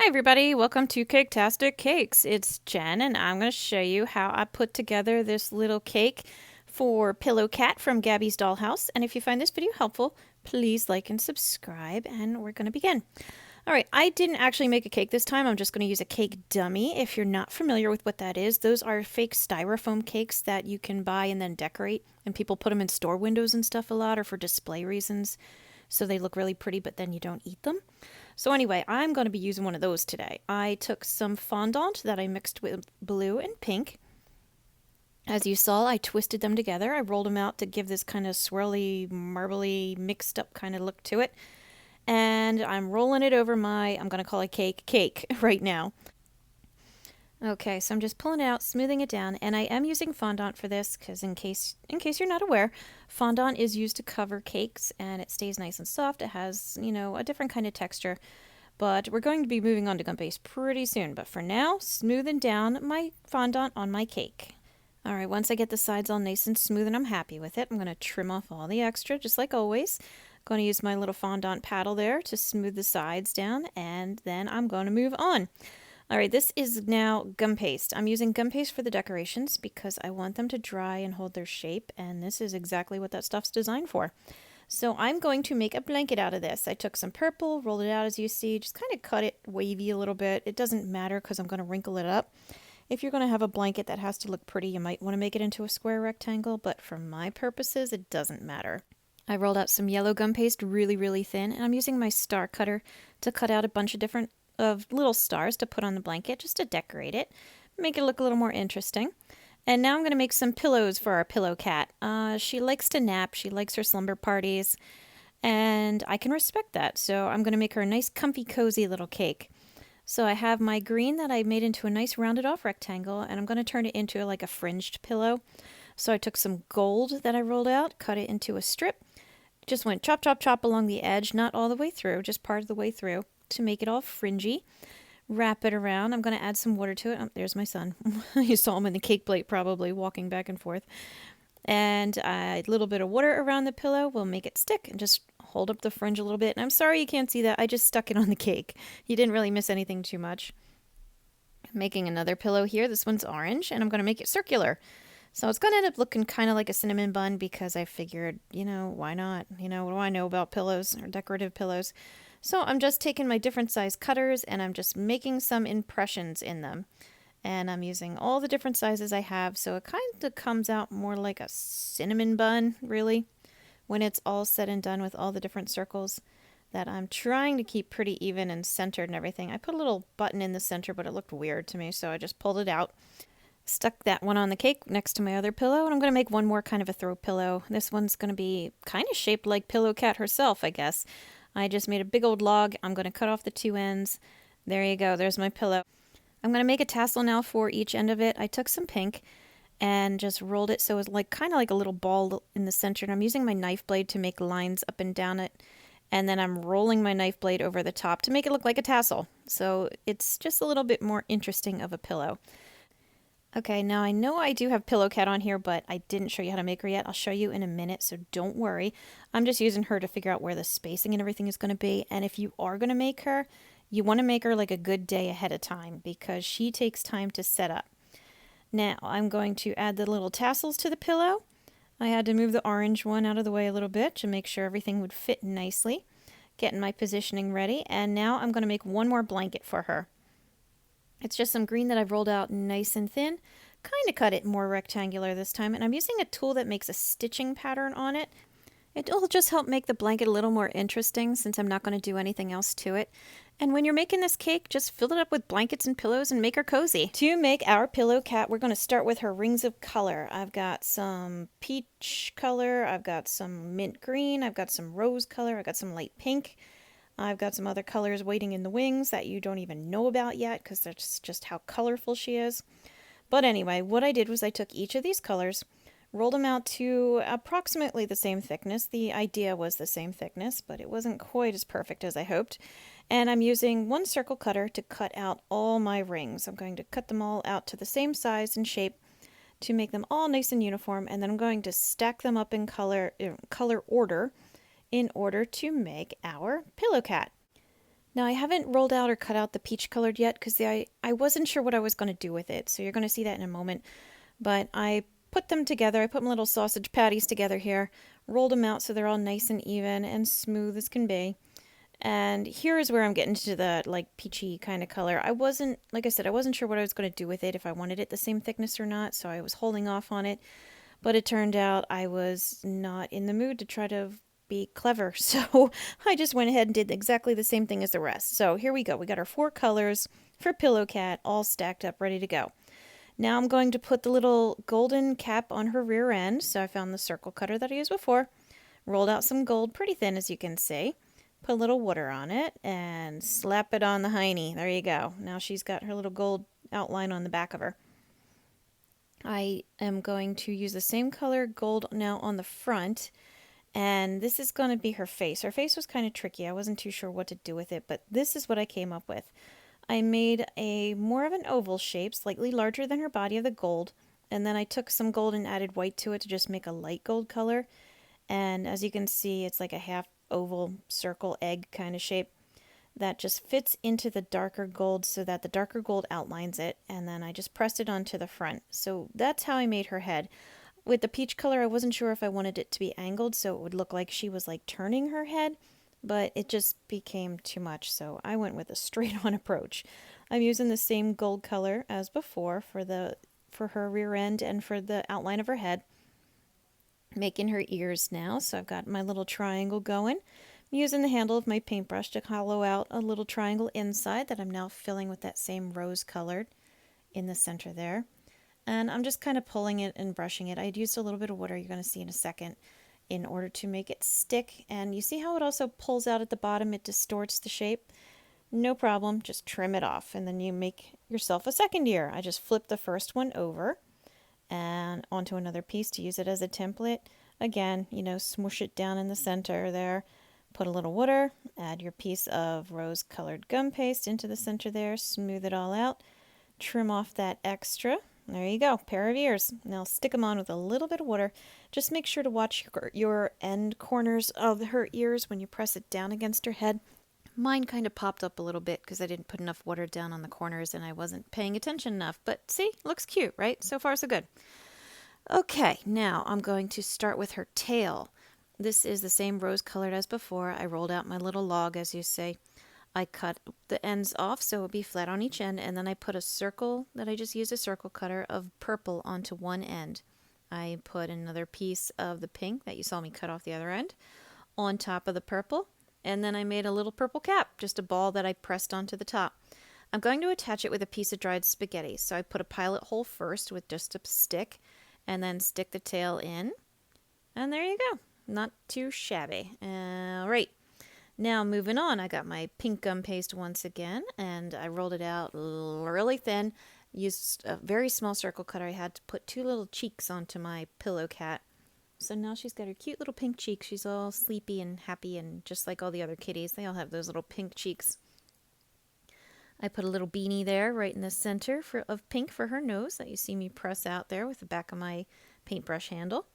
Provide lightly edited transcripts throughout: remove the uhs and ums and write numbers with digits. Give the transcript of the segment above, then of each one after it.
Hi everybody, welcome to Caketastic Cakes. It's Jen and I'm going to show you how I put together this little cake for Pillow Cat from Gabby's Dollhouse. And if you find this video helpful, please like and subscribe and we're going to begin. Alright, I didn't actually make a cake this time. I'm just going to use a cake dummy. If you're not familiar with what that is, those are fake styrofoam cakes that you can buy and then decorate. And people put them in store windows and stuff a lot or for display reasons. So they look really pretty, but then you don't eat them. So anyway, I'm going to be using one of those today. I took some fondant that I mixed with blue and pink. As you saw, I twisted them together. I rolled them out to give this kind of swirly, marbly, mixed up kind of look to it. And I'm rolling it over I'm going to call it cake right now. Okay, so I'm just pulling it out, smoothing it down, and I am using fondant for this because in case you're not aware, fondant is used to cover cakes and it stays nice and soft. It has, a different kind of texture. But we're going to be moving on to gum paste pretty soon. But for now, smoothing down my fondant on my cake. Alright, once I get the sides all nice and smooth and I'm happy with it, I'm going to trim off all the extra, just like always. I'm going to use my little fondant paddle there to smooth the sides down, and then I'm going to move on. Alright, this is now gum paste. I'm using gum paste for the decorations because I want them to dry and hold their shape, and this is exactly what that stuff's designed for. So I'm going to make a blanket out of this. I took some purple, rolled it out as you see, just kind of cut it wavy a little bit. It doesn't matter because I'm going to wrinkle it up. If you're going to have a blanket that has to look pretty, you might want to make it into a square rectangle, but for my purposes, it doesn't matter. I rolled out some yellow gum paste really, really thin, and I'm using my star cutter to cut out a bunch of little stars to put on the blanket just to decorate it, make it look a little more interesting. And now I'm going to make some pillows for our pillow cat. She likes to nap, she likes her slumber parties, and I can respect that. So I'm going to make her a nice comfy cozy little cake. So I have my green that I made into a nice rounded off rectangle, and I'm going to turn it into like a fringed pillow. So I took some gold that I rolled out, cut it into a strip, just went chop chop chop along the edge, not all the way through, just part of the way through, to make it all fringy. Wrap it around. I'm going to add some water to it. Oh, there's my son. You saw him in the cake plate probably walking back and forth. And a little bit of water around the pillow will make it stick and just hold up the fringe a little bit. And I'm sorry you can't see that. I just stuck it on the cake. You didn't really miss anything too much. I'm making another pillow here. This one's orange and I'm going to make it circular. So it's going to end up looking kind of like a cinnamon bun because I figured, why not? What do I know about pillows or decorative pillows? So I'm just taking my different size cutters and I'm just making some impressions in them. And I'm using all the different sizes I have, so it kind of comes out more like a cinnamon bun, really, when it's all said and done with all the different circles that I'm trying to keep pretty even and centered and everything. I put a little button in the center, but it looked weird to me, so I just pulled it out. Stuck that one on the cake next to my other pillow, and I'm going to make one more kind of a throw pillow. This one's going to be kind of shaped like Pillow Cat herself, I guess. I just made a big old log. I'm going to cut off the two ends. There you go. There's my pillow. I'm going to make a tassel now for each end of it. I took some pink and just rolled it so it's kind of like a little ball in the center. And I'm using my knife blade to make lines up and down it. And then I'm rolling my knife blade over the top to make it look like a tassel. So it's just a little bit more interesting of a pillow. Okay, now I know I do have Pillow Cat on here, but I didn't show you how to make her yet. I'll show you in a minute, so don't worry. I'm just using her to figure out where the spacing and everything is going to be. And if you are going to make her, you want to make her like a good day ahead of time because she takes time to set up. Now I'm going to add the little tassels to the pillow. I had to move the orange one out of the way a little bit to make sure everything would fit nicely. Getting my positioning ready, and now I'm going to make one more blanket for her. It's just some green that I've rolled out nice and thin. Kind of cut it more rectangular this time, and I'm using a tool that makes a stitching pattern on it. It'll just help make the blanket a little more interesting since I'm not going to do anything else to it. And when you're making this cake, just fill it up with blankets and pillows and make her cozy. To make our pillow cat, we're going to start with her rings of color. I've got some peach color, I've got some mint green, I've got some rose color, I've got some light pink. I've got some other colors waiting in the wings that you don't even know about yet because that's just how colorful she is. But anyway, what I did was I took each of these colors, rolled them out to approximately the same thickness. The idea was the same thickness, but it wasn't quite as perfect as I hoped. And I'm using one circle cutter to cut out all my rings. I'm going to cut them all out to the same size and shape to make them all nice and uniform, and then I'm going to stack them up in color order in order to make our pillow cat. Now I haven't rolled out or cut out the peach colored yet because I wasn't sure what I was going to do with it. So you're going to see that in a moment. But I put them together. I put my little sausage patties together here, rolled them out so they're all nice and even and smooth as can be. And here is where I'm getting to the like peachy kind of color. I wasn't, like I said, I wasn't sure what I was going to do with it, if I wanted it the same thickness or not. So I was holding off on it. But it turned out I was not in the mood to try to be clever. So I just went ahead and did exactly the same thing as the rest. So here we go. We got our 4 colors for Pillow Cat all stacked up, ready to go. Now I'm going to put the little golden cap on her rear end. So I found the circle cutter that I used before, rolled out some gold pretty thin as you can see, put a little water on it, and slap it on the hiney. There you go. Now she's got her little gold outline on the back of her. I am going to use the same color gold now on the front, and this is going to be her face. Her face was kind of tricky. I wasn't too sure what to do with it, but this is what I came up with. I made a more of an oval shape, slightly larger than her body of the gold, and then I took some gold and added white to it to just make a light gold color. And as you can see, it's like a half oval circle egg kind of shape that just fits into the darker gold so that the darker gold outlines it, and then I just pressed it onto the front. So that's how I made her head. With the peach color, I wasn't sure if I wanted it to be angled so it would look like she was like turning her head, but it just became too much, so I went with a straight on approach. I'm using the same gold color as before for her rear end and for the outline of her head. Making her ears now, so I've got my little triangle going. I'm using the handle of my paintbrush to hollow out a little triangle inside that I'm now filling with that same rose colored in the center there. And I'm just kind of pulling it and brushing it. I'd used a little bit of water, you're going to see in a second, in order to make it stick. And you see how it also pulls out at the bottom, it distorts the shape. No problem, just trim it off and then you make yourself a second ear. I just flip the first one over and onto another piece to use it as a template. Again, smoosh it down in the center there. Put a little water, add your piece of rose colored gum paste into the center there, smooth it all out, trim off that extra. There you go, pair of ears. Now stick them on with a little bit of water. Just make sure to watch your end corners of her ears when you press it down against her head. Mine kind of popped up a little bit because I didn't put enough water down on the corners and I wasn't paying attention enough. But see, looks cute, right? So far so good. Okay, now I'm going to start with her tail. This is the same rose colored as before. I rolled out my little log, as you say. I cut the ends off so it would be flat on each end, and then I put a circle that I just used a circle cutter of purple onto one end. I put another piece of the pink that you saw me cut off the other end on top of the purple, and then I made a little purple cap, just a ball that I pressed onto the top. I'm going to attach it with a piece of dried spaghetti, so I put a pilot hole first with just a stick, and then stick the tail in, and there you go. Not too shabby. All right. Now moving on, I got my pink gum paste once again, and I rolled it out really thin. Used a very small circle cutter. I had to put 2 little cheeks onto my pillow cat. So now she's got her cute little pink cheeks. She's all sleepy and happy, and just like all the other kitties, they all have those little pink cheeks. I put a little beanie there right in the center of pink for her nose that you see me press out there with the back of my paintbrush handle.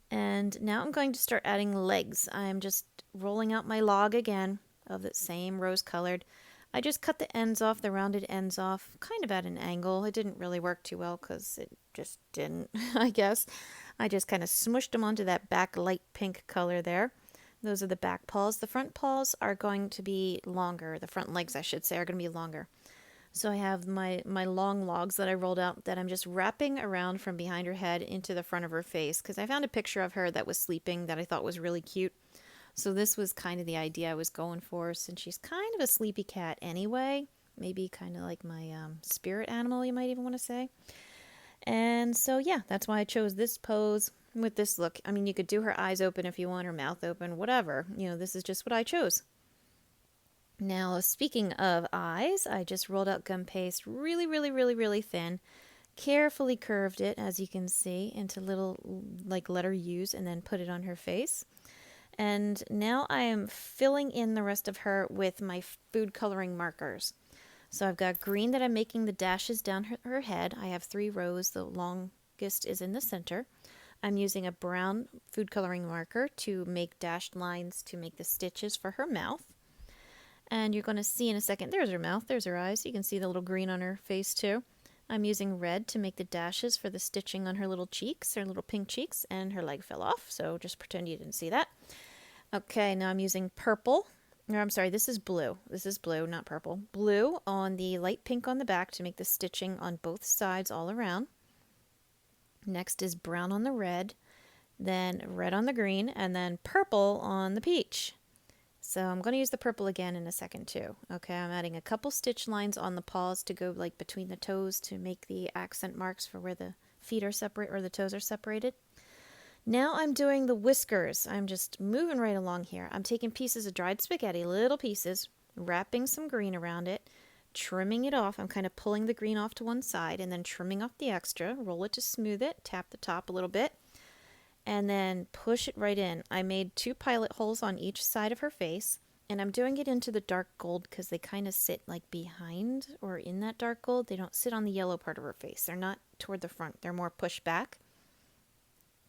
And now I'm going to start adding legs. I'm just rolling out my log again of that same rose colored. I just cut the ends off, the rounded ends off, kind of at an angle. It didn't really work too well because it just didn't, I guess. I just kind of smushed them onto that back light pink color there. Those are the back paws. The front paws are going to be longer. The front legs, I should say, are going to be longer. So I have my long logs that I rolled out that I'm just wrapping around from behind her head into the front of her face because I found a picture of her that was sleeping that I thought was really cute. So this was kind of the idea I was going for, since she's kind of a sleepy cat anyway. Maybe kind of like my spirit animal, you might even want to say. And so yeah, that's why I chose this pose with this look. I mean, you could do her eyes open if you want, her mouth open, whatever. This is just what I chose. Now, speaking of eyes, I just rolled out gum paste really, really, really, really thin, carefully curved it, as you can see, into little like letter U's, and then put it on her face. And now I am filling in the rest of her with my food coloring markers. So I've got green that I'm making the dashes down her head. I have 3 rows. The longest is in the center. I'm using a brown food coloring marker to make dashed lines to make the stitches for her mouth. And you're going to see in a second, there's her mouth, there's her eyes. You can see the little green on her face too. I'm using red to make the dashes for the stitching on her little cheeks, her little pink cheeks, and her leg fell off, so just pretend you didn't see that. Okay, now I'm using purple. Or I'm sorry, this is blue. This is blue, not purple. Blue on the light pink on the back to make the stitching on both sides all around. Next is brown on the red, then red on the green, and then purple on the peach. So I'm going to use the purple again in a second too. Okay, I'm adding a couple stitch lines on the paws to go like between the toes to make the accent marks for where the feet are separate or the toes are separated. Now I'm doing the whiskers. I'm just moving right along here. I'm taking pieces of dried spaghetti, little pieces, wrapping some green around it, trimming it off. I'm kind of pulling the green off to one side and then trimming off the extra, roll it to smooth it, tap the top a little bit, and then push it right in. I made 2 pilot holes on each side of her face, and I'm doing it into the dark gold because they kind of sit like behind or in that dark gold. They don't sit on the yellow part of her face. They're not toward the front. They're more pushed back.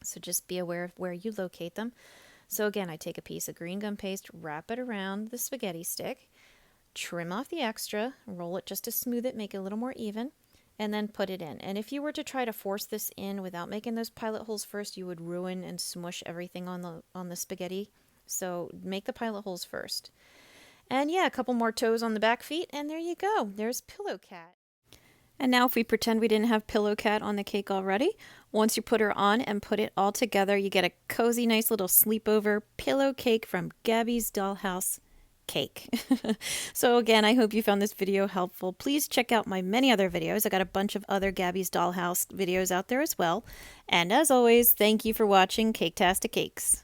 So just be aware of where you locate them. So again, I take a piece of green gum paste, wrap it around the spaghetti stick, trim off the extra, roll it just to smooth it, make it a little more even, and then put it in. And if you were to try to force this in without making those pilot holes first, you would ruin and smush everything on the spaghetti. So make the pilot holes first. And yeah, a couple more toes on the back feet, and there you go. There's Pillow Cat. And now if we pretend we didn't have Pillow Cat on the cake already, once you put her on and put it all together, you get a cozy, nice little sleepover pillow cake from Gabby's Dollhouse Cake. So again, I hope you found this video helpful. Please check out my many other videos. I got a bunch of other Gabby's Dollhouse videos out there as well. And as always, thank you for watching Caketastic Cakes.